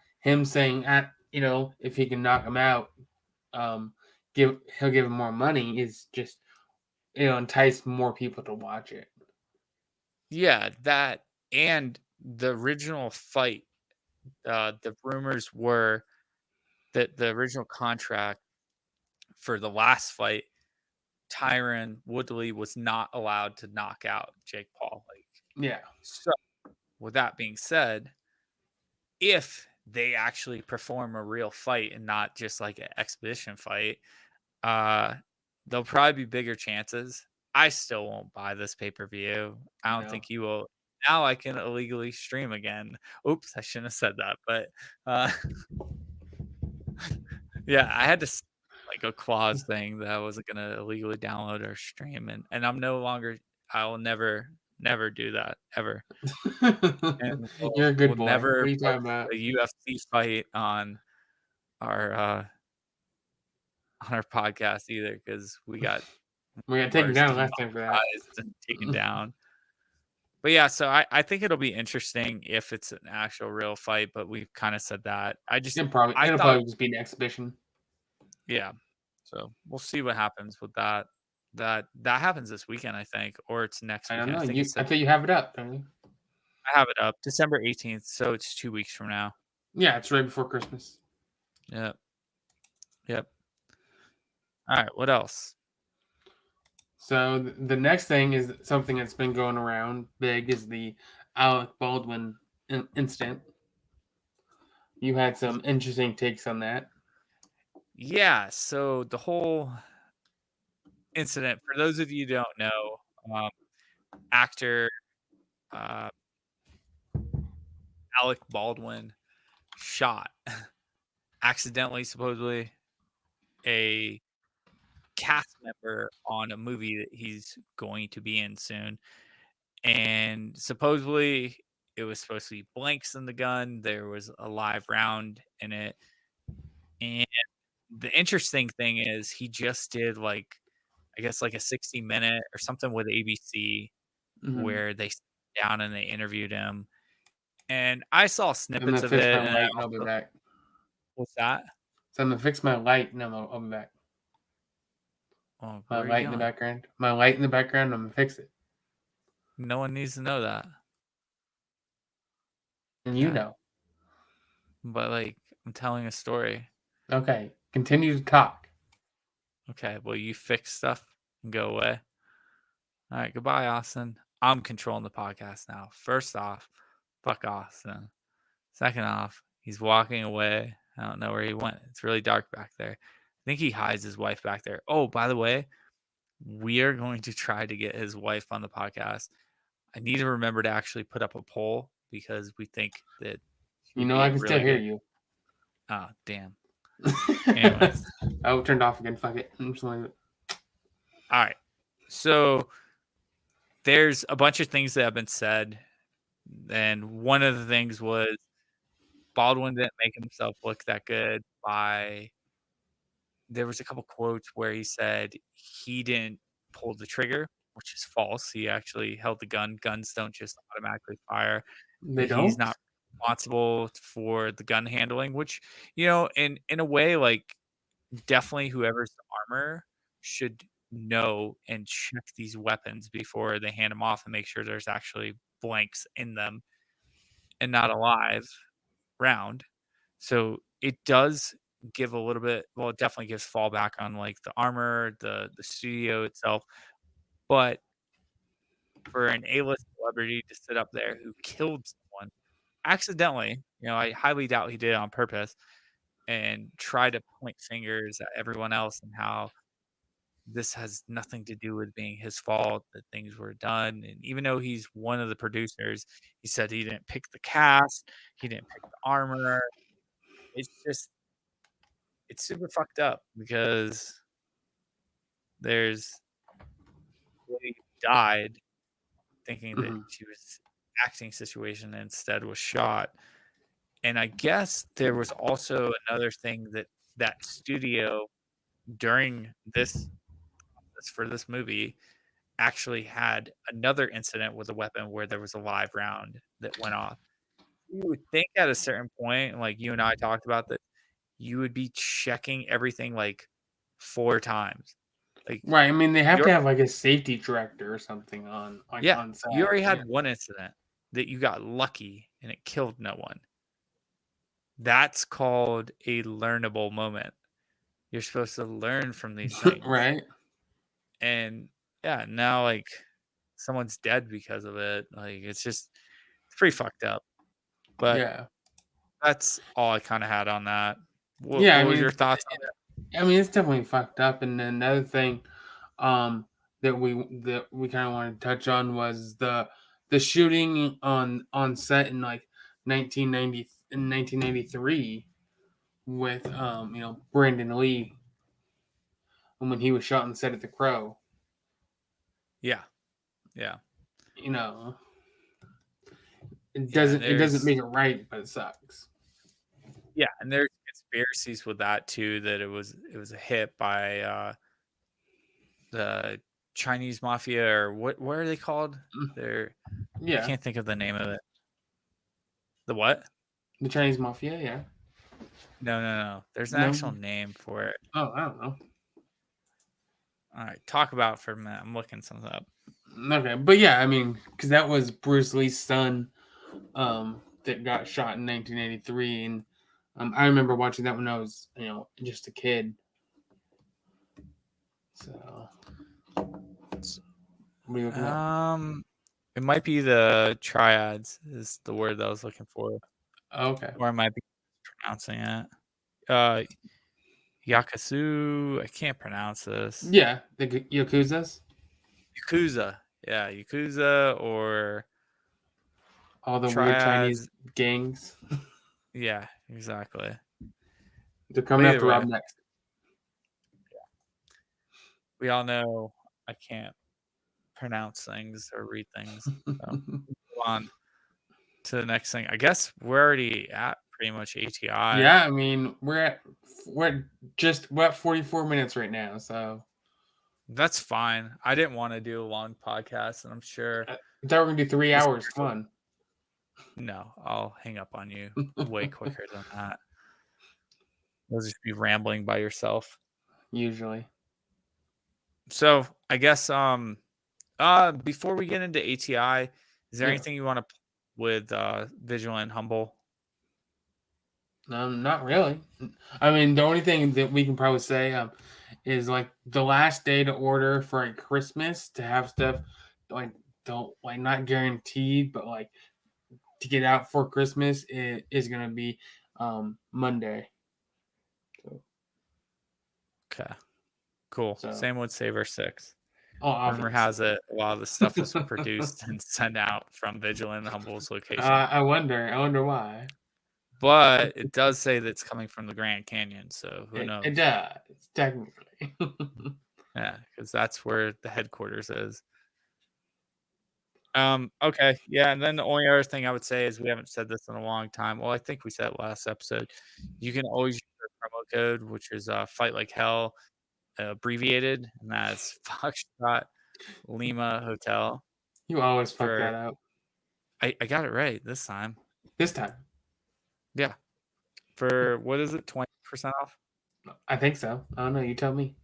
saying if he can knock him out, he'll give him more money is just entice more people to watch it. Yeah, that and the original fight, the rumors were that the original contract for the last fight, Tyron Woodley was not allowed to knock out Jake Paul. Like, Yeah. so with that being said, if they actually perform a real fight and not just like an exhibition fight, uh, there'll probably be bigger chances. I still won't buy this pay-per-view. I don't No. think you will. Now I can illegally stream again. Oops, I shouldn't have said that, but uh, yeah, I had to like a clause thing that I wasn't gonna illegally download or stream, and I'm no longer. I will never do that ever, and You're a we'll good boy. What never are you talking post about? a UFC fight our uh, on our podcast either because we got We got taken ours down last time for that. demonetized and taken down. But yeah, so I think it'll be interesting if it's an actual real fight, but we've kind of said that. I It'll thought, probably just be an exhibition. yeah. So we'll see what happens with that. That happens this weekend, I think, or it's next I don't weekend. I know. think it's I thought you have it up, don't you? I have it up December 18th, so it's 2 weeks from now. Yeah, it's right before Christmas. Yep. Yep. All right. What else? So the next thing is something that's been going around big is the Alec Baldwin incident. You had some interesting takes on that. Yeah. So the whole incident, for those of you who don't know, um, actor uh, Alec Baldwin shot accidentally, supposedly, a cast member on a movie that he's going to be in soon. And supposedly, it was supposed to be blanks in the gun. There was a live round in it. And the interesting thing is, he just did like, I guess, like a 60-minute or something with ABC Mm-hmm. where they sat down and they interviewed him. And I saw I'm gonna snippets of fix it. my And I light and I'll be also, back. what's that? So I'm gonna fix my light and I'll be back. Oh, My where are you light in the going? background. My light in the background. I'm gonna fix it. No one needs to know that. And you Okay. know. But like, I'm telling a story. Okay. Continue to talk. Okay. Well, you fix stuff and go away. All right. Goodbye, Austin. I'm controlling the podcast now. First off, fuck Austin. Second off, he's walking away. I don't know where he went. It's really dark back there. I think he hides his wife back there. Oh, by the way, we are going to try to get his wife on the podcast. I need to remember to actually put up a poll because we think that You she'd know, be I a can still really hear good. you. Ah, damn. Anyways, Oh, turned off again. Fuck it. I'm just like, all right. So there's a bunch of things that have been said, and one of the things was Baldwin didn't make himself look that good by. There was a couple quotes where he said he didn't pull the trigger, which is false. He actually held the gun. Guns don't just automatically fire. they That he's don't? not responsible for the gun handling, which, in a way, like, definitely whoever's the armor should know and check these weapons before they hand them off and make sure there's actually blanks in them and not a live round. So it does give a little bit, well, it definitely gives fallback on like the armor, the studio itself. But for an A-list celebrity to sit up there who killed someone accidentally, I highly doubt he did it on purpose, and try to point fingers at everyone else and how this has nothing to do with being his fault that things were done. And even though he's one of the producers, he said he didn't pick the cast, he didn't pick the armor. It's just it's super fucked up because there's a lady who died thinking that Mhm. she was acting situation and instead was shot. And I guess there was also another thing that that studio during this for this movie actually had another incident with a weapon where there was a live round that went off. You would think at a certain point, like you and I talked about that, you would be checking everything like 4 times. Like, Right. I mean, they have you're to have like a safety director or something on like yeah, on you set. already Yeah. had one incident that you got lucky and it killed no one. That's called a learnable moment. You're supposed to learn from these things. Right. And yeah, now like someone's dead because of it. Like it's pretty fucked up. But Yeah. that's all I kind of had on that. What Yeah. I what was mean, your thoughts on it's definitely fucked up. And then another thing, um, that we kind of wanted to touch on was the shooting on set in like 1993 with Brandon Lee, and when he was shot on the set of The Crow. Yeah, yeah, You know, it yeah, and doesn't there's make it right, but it sucks. yeah, and there's conspiracies with that too, that it was a hit by, the Chinese mafia or what are they called? Mm, They're I yeah, can't think of the name of it. The what? the Chinese mafia. Yeah. No, no, no. There's an actual No. name for it. Oh, I don't know. Alright, talk about it for a minute. I'm looking something up. Okay, but yeah, I mean, because that was Bruce Lee's son, that got shot in 1983, and I remember watching that when I was, just a kid. So, S what are you looking up? It might be the triads is the word that I was looking for, Oh, okay. or I might be pronouncing it. Uh, Yakuzu, I can't pronounce this. Yeah, the Yakuza's, Yakuza. Yeah, Yakuza or all the weird Chinese triads. gangs. Yeah, exactly. They're But coming either after Rob way, next. we all know I can't pronounce things or read things. So move on to the next thing. I guess we're already at pretty much ATI. Yeah, I mean, we're at 44 minutes right now, so That's fine. I didn't want to do a long podcast, and I'm sure I thought we are gonna do 3 hours. listeners will. Come No, I'll hang up on you way on. quicker than that. You'll just be rambling by yourself. Usually. So I guess before we get into ATI, is there Yeah. anything you want to with Vigilant Humble? Not really. I mean, the only thing that we can probably say is like the last day to order for like Christmas to have stuff like don't like not guaranteed, but like to get out for Christmas is gonna be Monday. Okay. Cool. So, Same with Saber 6. oh, Rumor has obviously. it a lot of the stuff was produced and sent out from Vigilant and Humble's location. I wonder why. But it does say that it's coming from the Grand Canyon, so who knows? It does, technically. Yeah, because that's where the headquarters is. Okay, yeah, and then the only other thing I would say is we haven't said this in a long time. Well, I think we said it last episode. You can always use our promo code, which is Fight Like Hell, abbreviated, and that's Foxtrot Lima Hotel. You always fuck For that up. I got it right this time. This time. Yeah, for what is it, 20% off? I think so. I don't know. You tell me.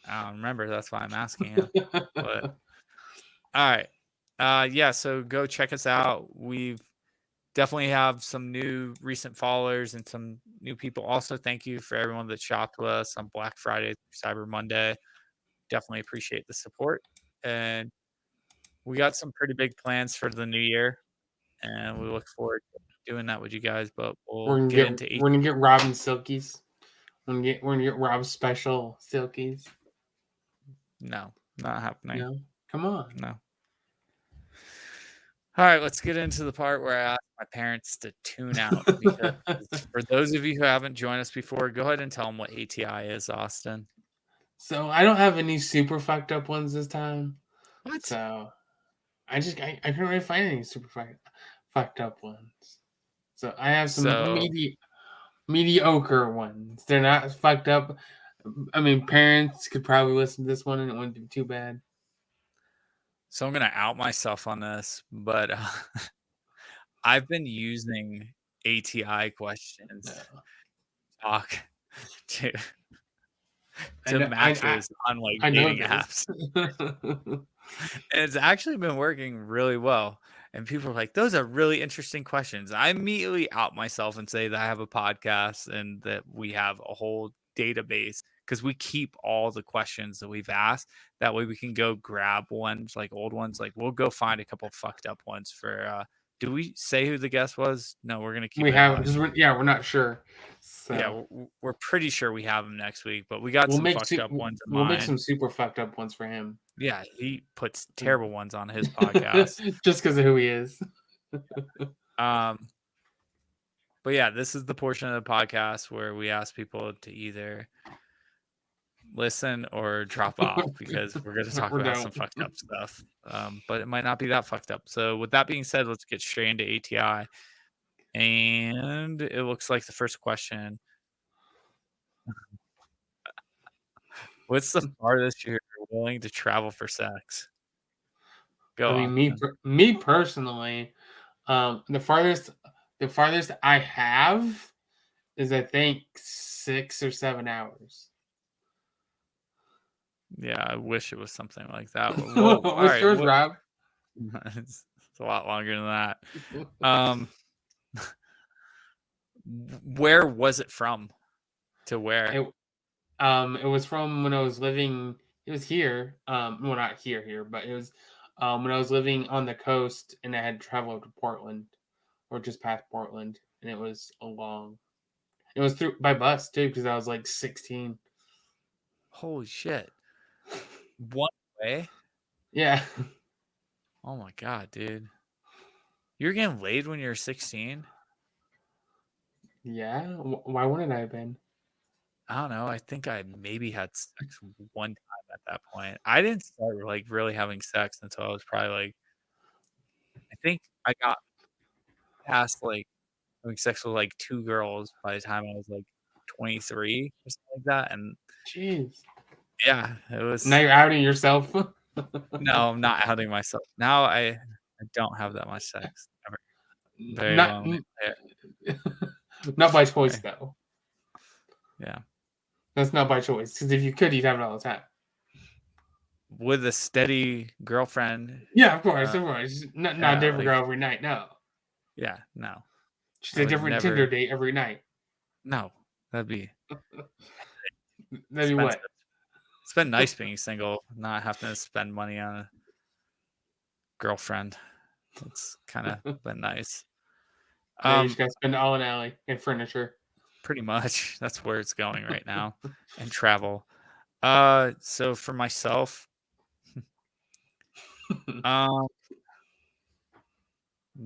I don't remember. That's why I'm asking you. But all right, yeah. So go check us out. We've definitely have some new recent followers and some new people. Also, thank you for everyone that shopped with us on Black Friday, Cyber Monday. Definitely appreciate the support. And we got some pretty big plans for the new year. And we look forward to doing that with you guys. But we'll get into we're gonna get Robin Silkies. We're gonna get Rob's special Silkies. No, not happening. No, come on. No. All right, let's get into the part where I ask my parents to tune out. Because for those of you who haven't joined us before, go ahead and tell them what ATI is, Austin. So I don't have any super fucked up ones this time. What? So I couldn't really find any super fucked up ones. So I have some mediocre ones. They're not fucked up. I mean, parents could probably listen to this one and it wouldn't be too bad. So I'm gonna out myself on this, but I've been using ATI questions to talk to matches on like I know dating apps. this. And it's actually been working really well. And people are like, those are really interesting questions. I immediately out myself and say that I have a podcast and that we have a whole database because we keep all the questions that we've asked. That way we can go grab ones, like old ones. Like we'll go find a couple fucked up ones for do we say who the guest was? No, we're gonna keep we it have hush. we're not sure. So Yeah, we're pretty sure we have him next week, but we got some fucked up ones in we'll mind. make some super fucked up ones for him. Yeah, he puts terrible ones on his podcast. Just because of who he is. But yeah, this is the portion of the podcast where we ask people to either listen or drop off because we're going to talk about some fucked up stuff. But it might not be that fucked up. So with that being said, let's get straight into ATI. And it looks like the first question. What's the farthest you're willing to travel for sex? Go on. I mean, me personally, the farthest I have is I think 6 or 7 hours. Yeah, I wish it was something like that. Whoa, what's yours, Rob? It's a lot longer than that. Where was it from? To where? It was from when I was living. It was here. Well, not here, but it was when I was living on the coast, and I had traveled to Portland, or just past Portland, and it was a long. It was through by bus too, because I was like 16. Holy shit! One way? Yeah. Oh my god, dude! You were getting laid when you were 16? Yeah. Why wouldn't I have been? I don't know. I think I maybe had sex one time at that point. I didn't start like really having sex until I was probably like, I think I got past like having sex with like 2 girls by the time I was like 23 or something like that. And Jeez. yeah, it was. Now you're outing yourself. No, I'm not outing myself. Now I don't have that much sex ever. Very Not lonely. not by choice though. Yeah. That's not by choice. Because if you could, you'd have it all the time. With a steady girlfriend. Yeah, of course. Not a different girl every night. No. Yeah, no. She's a different Tinder date every night. No, that'd be what? It's been nice being single, not having to spend money on a girlfriend. It's kind of been nice. Yeah, you just gotta spend it all in alley and furniture. Pretty much. That's where it's going right now. And travel. So for myself, um,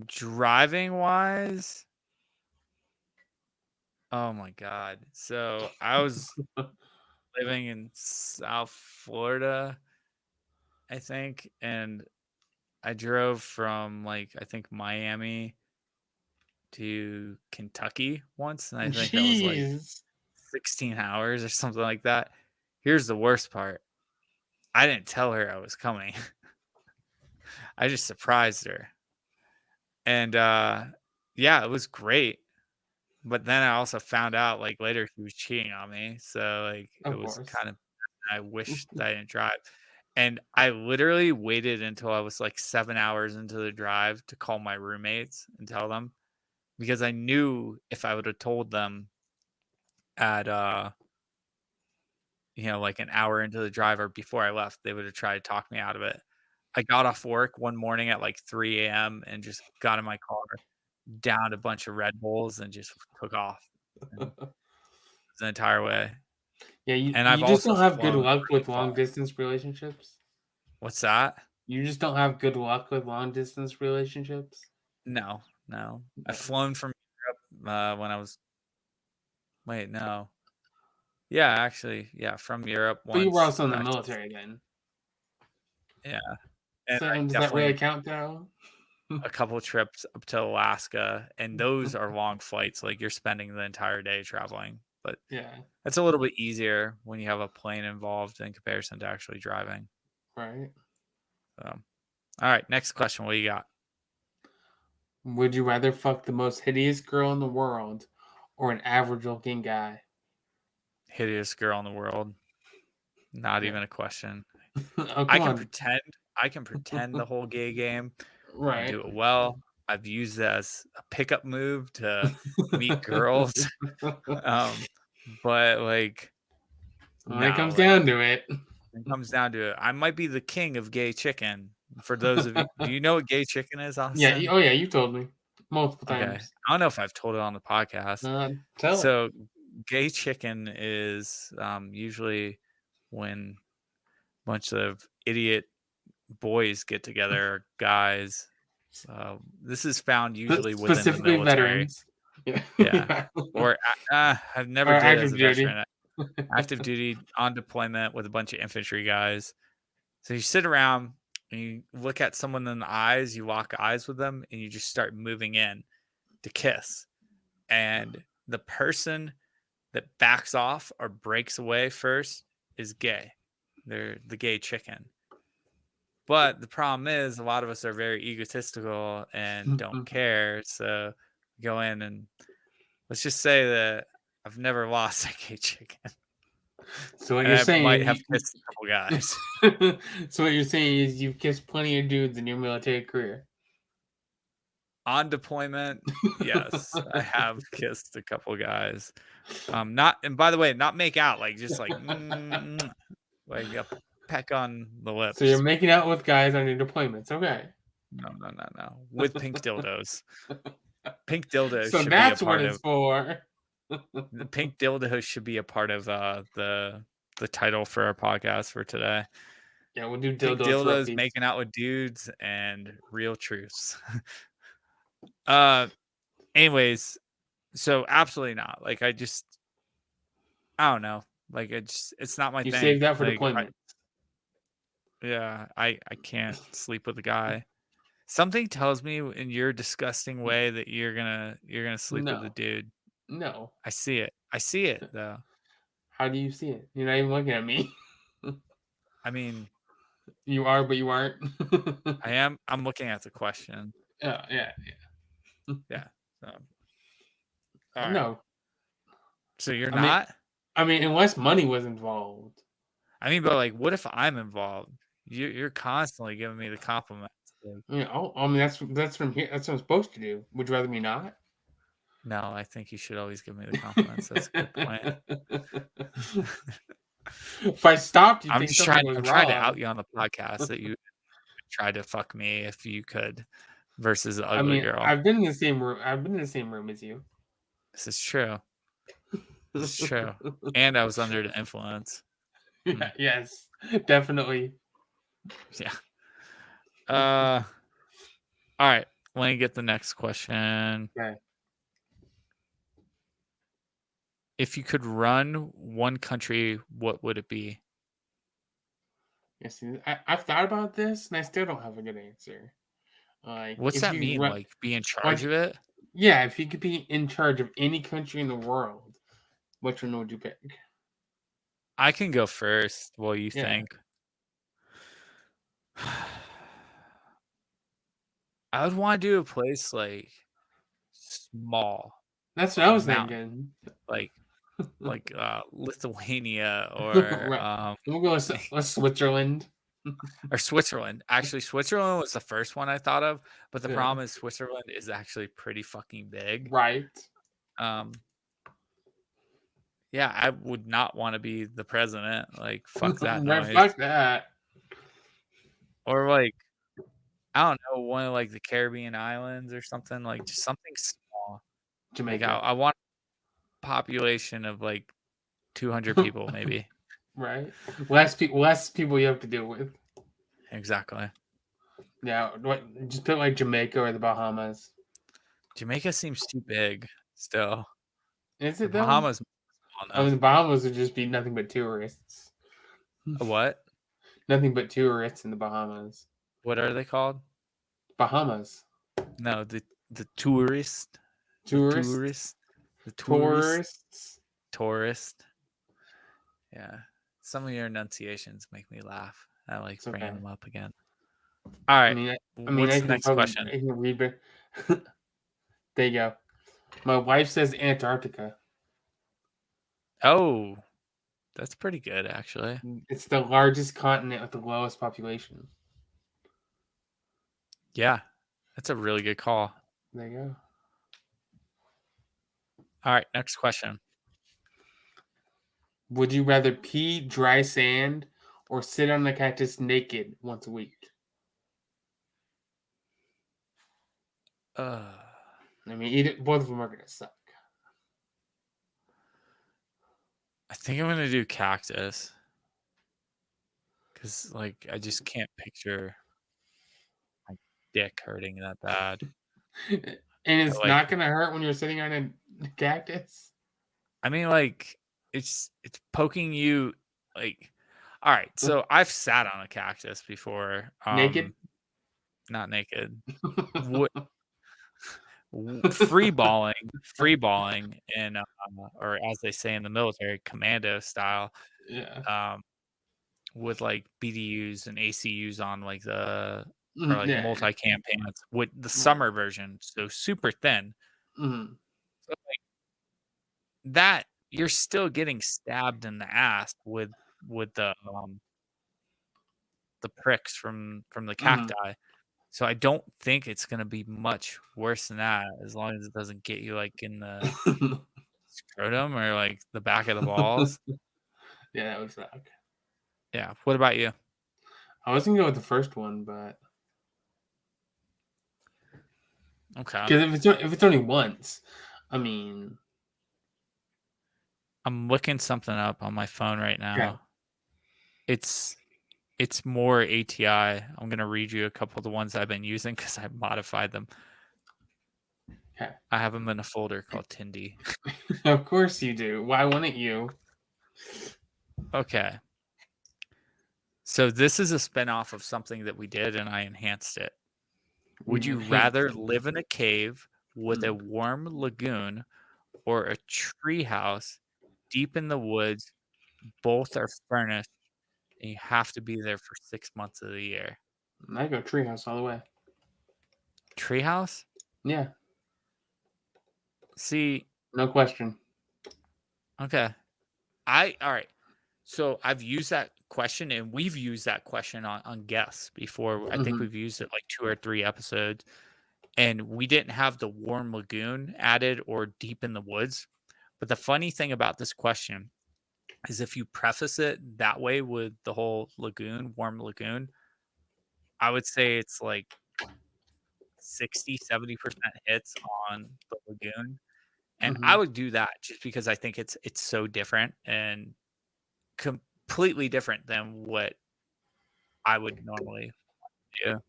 driving wise, oh my god. So I was living in South Florida, I think, and I drove from like I think Miami to Kentucky once, and I think that was like Jeez. 16 hours or something like that. Here's the worst part. I didn't tell her I was coming. I just surprised her. And yeah, it was great. But then I also found out like later she was cheating on me. So like it Of was course. kind of I wish that I didn't drive. And I literally waited until I was like 7 hours into the drive to call my roommates and tell them because I knew if I would have told them at like an hour into the drive or before I left, they would have tried to talk me out of it. I got off work one morning at like 3 a.m. and just got in my car, downed a bunch of Red Bulls, and just took off and the entire way. Yeah, And I've you just also don't have good flown luck really with far. long distance relationships. What's that? You just don't have good luck with long distance relationships. No, no. I've Okay. flown from Europe when I was. Wait, no. Yeah, actually, yeah, from Europe But you were once also in the back to military then. yeah, and So I does that really definitely count though? a couple trips up to Alaska, and those are long flights. Like you're spending the entire day traveling, but Yeah, it's a little bit easier when you have a plane involved in comparison to actually driving. right. So, all right, next question. What do you got? Would you rather fuck the most hideous girl in the world or an average looking guy? Hideous girl in the world. Not Yeah. even a question. Oh, I come can on. pretend. I can pretend the whole gay game and Right. do it well. I've used it as a pickup move to meet girls. um, but like, When it no, comes like down to it. it comes down to it. I might be the king of gay chicken. For those of you, do you know what gay chicken is, Yeah. Austin? Oh, yeah. You told me multiple Okay, times. I don't know if I've told it on the podcast. Tell it. So, gay chicken is usually when a bunch of idiot boys get together, guys. This is found usually within the Specifically military. veterans. Yeah. Yeah, Yeah. or I've Or never did as active a duty. veteran. Active duty on deployment with a bunch of infantry guys. So you sit around and you look at someone in the eyes, you lock eyes with them, and you just start moving in to kiss. And the person that backs off or breaks away first is gay. They're the gay chicken. But the problem is a lot of us are very egotistical and don't care. So go in and let's just say that I've never lost a gay chicken. So what And you're I saying might is have kissed a couple guys. so what you're saying is you've kissed plenty of dudes in your military career. On deployment, yes, I have kissed a couple guys. Not and by the way, not make out, like just like like a peck on the So you're lips. making out with guys on your deployments. Okay. No, no, no, no. With pink dildos. Pink dildos So should be a that's what part it's of for. the pink dildos should be a part of the title for our podcast for today. Yeah, we'll do Pink dildos dildos rookies. making out with dudes and real truths. uh anyways, so absolutely not. Like I don't know. Like it's not my You thing. saved that for Like deployment. yeah, I can't sleep with a guy. Something tells me in your disgusting way that you're gonna sleep with a No. dude. No. I see it. I see it though. How do you see it? You're not even looking at me. I mean, You are, but you aren't. I'm looking at the question. Yeah, yeah, Yeah. So, all right. no. So you're I mean, not? unless money was involved. I mean, but like what if I'm involved? You're constantly giving me the compliments. Like, I mean that's from here. That's what I'm supposed to do. Would you rather me not? no, I think you should always give me the compliments. That's a good point. If I stopped, you I'm think just something trying was I'm trying to out wrong. you on the podcast that you try to fuck me if you could versus the I ugly mean, girl. I've been in the same room. I've been in the same room as you. This is true. It's true. And I was under the influence. Yeah, yes, definitely. Yeah. All right. Let me get the next question. Okay. If you could run one country, what would it be? Yes, I've thought about this, and I still don't have a good answer. Like, What's if that you mean? run, Like be in charge like, of it? yeah, if you could be in charge of any country in the world, which one would you pick? I can go first. What do you Yeah, think? I would want to do a place like small, that's what I was mountain, thinking. like Lithuania or Right. We'll go with Switzerland. or Switzerland. Actually, Switzerland was the first one I thought of, but the Yeah. problem is Switzerland is actually pretty fucking big. Right. Um, yeah, I would not want to be the president. Like, fuck that Right. noise. Fuck that. Or like, I don't know, one of like the Caribbean islands or something. Like, just something small. Like, Jamaica. I want a population of like 200 people, maybe. Right. Less people you have to deal with. Exactly. Yeah. What? Just pick like Jamaica or the Bahamas. Jamaica seems too big still. Is The it though? Bahamas small I mean, the enough. Bahamas would just be nothing but tourists. A what? Nothing but tourists in the Bahamas. What are they called? Bahamas. No, the tourist, the Tourists. tourist, the tourist, Tourists. tourist. Yeah. Some of your enunciations make me laugh. I like It's bringing okay. them up again. All I right. mean, I What's the can next probably question? I can read it. There you go. My wife says Antarctica. Oh, that's pretty good, actually. It's the largest continent with the lowest population. Yeah, that's a really good call. There you go. All right, next question. Would you rather pee dry sand or sit on a cactus naked once a week? Uh, I mean, either both of them are gonna suck. I think I'm gonna do cactus because, like, I just can't picture my dick hurting that bad. And I it's like, not gonna hurt when you're sitting on a cactus I mean, like, it's poking you, like. All right, so I've sat on a cactus before. naked. Not naked. What free balling, in, or as they say in the military, commando style. Yeah. Um, with, like, BDUs and ACUs on, like, or, Mhm, like, yeah. multi-cam pants with the Right. summer version, so super thin. Mhm. So, like, that you're still getting stabbed in the ass with the pricks from the Mhm. cacti. So I don't think it's gonna be much worse than that as long as it doesn't get you, like, in the scrotum or, like, the back of the balls. Yeah, that would suck. Yeah, what about you? I was gonna go with the first one, but Okay. because if it's only once, I mean, I'm looking something up on my phone right okay, now. It's it's more ATI. I'm gonna read you a couple of the ones I've been using because I modified them. okay. I have them in a folder called Tindy. Of course you do. Why wouldn't you? Okay. So this is a spinoff of something that we did and I enhanced it. Would You you enhanced rather it. live in a cave with a Mm. warm lagoon or a tree house deep in the woods? Both are furnished and you have to be there for 6 months of the year. I go treehouse all the way. Treehouse? Yeah, See, no question. okay. All right. So I've used that question and we've used that question on guests before. I think Mhm. we've used it like 2 or 3 episodes. And we didn't have the warm lagoon added or deep in the woods. But the funny thing about this question is if you preface it that way with the whole lagoon, warm lagoon, I would say it's like 60, 70% hits on the lagoon And I Mhm. would do that just because I think it's so different and completely different than what I would normally do.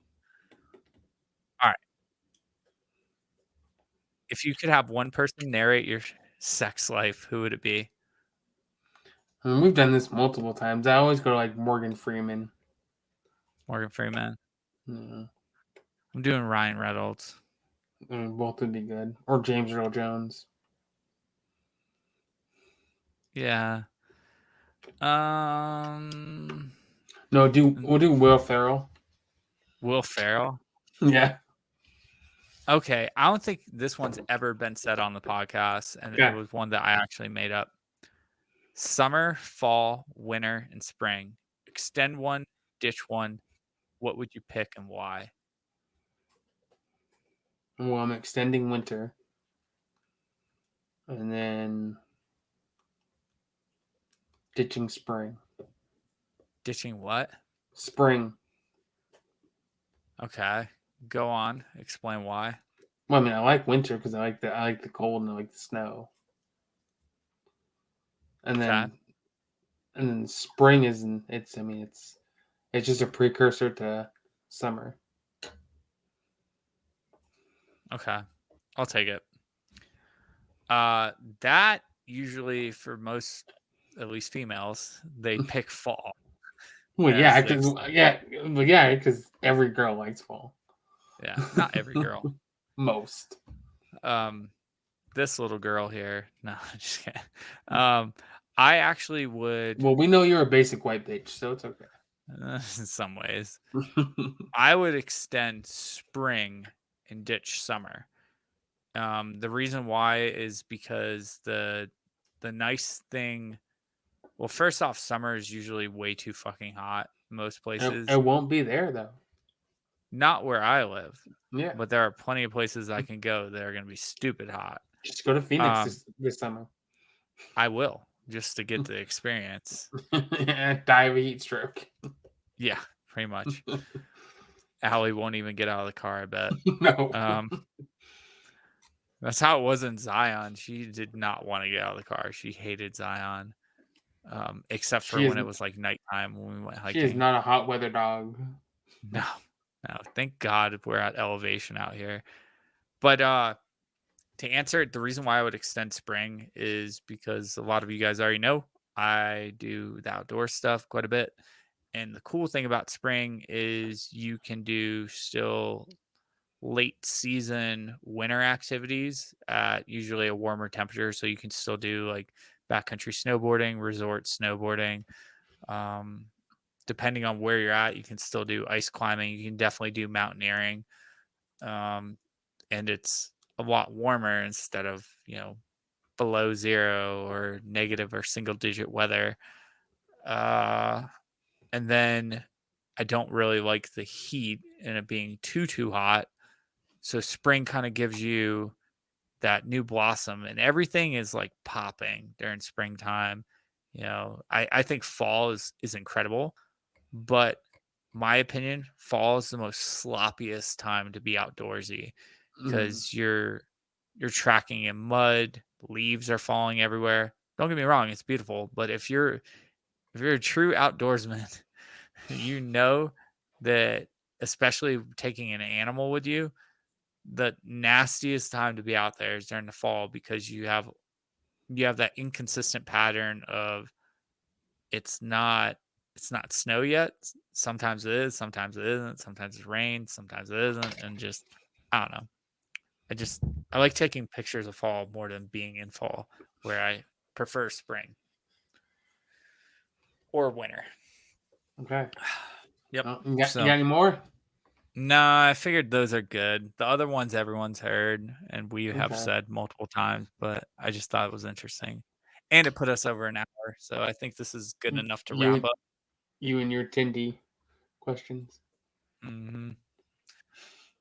Alright, if you could have one person narrate your sex life, who would it be? We've done this multiple times. I always go to, like, Morgan Freeman. Morgan Freeman. Mhm. I'm doing Ryan Reynolds. Both would be good. Or James Earl Jones. Yeah. Um, No, mm, we'll do Will Ferrell. Will Ferrell? Yeah. Okay, I don't think this one's ever been said on the podcast, and it Okay. was one that I actually made up. Summer, fall, winter, and spring. Extend one, ditch one. What would you pick and why? Well, I'm extending winter. And then ditching spring. Ditching what? Spring. Okay, go on. Explain why. Well, I mean, I like winter because I like the cold and I like the snow. And Okay, then spring isn't. It's I mean it's just a precursor to summer. okay, I'll take it. Uh, that usually for most, at least females, they pick fall Well, as yeah, their because because every girl likes fall. yeah, not every girl. Most. Um, this little girl here, no, just kidding. Um, I actually would, Well, we know you're a basic white bitch, so it's okay. in some ways, I would extend spring and ditch summer. The reason why is because the nice thing, well, first off, summer is usually way too fucking hot most It places. won't be there though. Not where I live, Yeah, but there are plenty of places I can go that are gonna be stupid hot. just go to Phoenix Um, this summer. I will, just to get the experience. Die of a heat stroke. Yeah, pretty much. Allie won't even get out of the car, I bet. No, Um, that's how it was in Zion. She did not wanna get out of the car. She hated Zion, except for she is when it was, like, nighttime when we went she is hiking. not a hot weather dog. No, no, thank God we're at elevation out here. But, to answer it, the reason why I would extend spring is because a lot of you guys already know I do the outdoor stuff quite a bit. And the cool thing about spring is you can do still late season winter activities at usually a warmer temperature. So you can still do like backcountry snowboarding, resort snowboarding. Um, Depending on where you're at, you can still do ice climbing. You can definitely do mountaineering. Um, and it's a lot warmer instead of, below zero or negative or single digit weather. Uh, and then I don't really like the heat and it being too hot. So spring kind of gives you that new blossom and everything is like popping during springtime. I think fall is incredible, but my opinion, fall is the most sloppiest time to be outdoorsy Mm. because you're tracking in mud, leaves are falling everywhere. Don't get me wrong, it's beautiful, but if you're a true outdoorsman, you know that especially taking an animal with you, the nastiest time to be out there is during the fall because you have that inconsistent pattern of it's not it's not snow yet. Sometimes it is, sometimes it isn't, sometimes it's rain, sometimes it isn't, and just I don't know. I just I like taking pictures of fall more than being in fall, where I prefer spring or winter. Okay. Yep. You So got any more? nah, I figured those are good. The other ones everyone's heard and we have Okay. said multiple times, but I just thought it was interesting. And it put us over an hour. So I think this is good enough to You wrap and up. you and your Tindy questions. Mhm.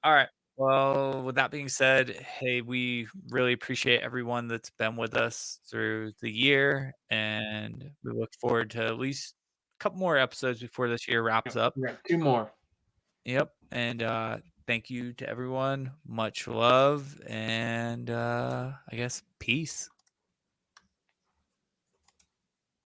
All right. Well, with that being said, hey, we really appreciate everyone that's been with us through the year, and we look forward to at least a couple more episodes before this year wraps Yep, up. we got two more. Yep. And thank you to everyone. Much love, and I guess peace.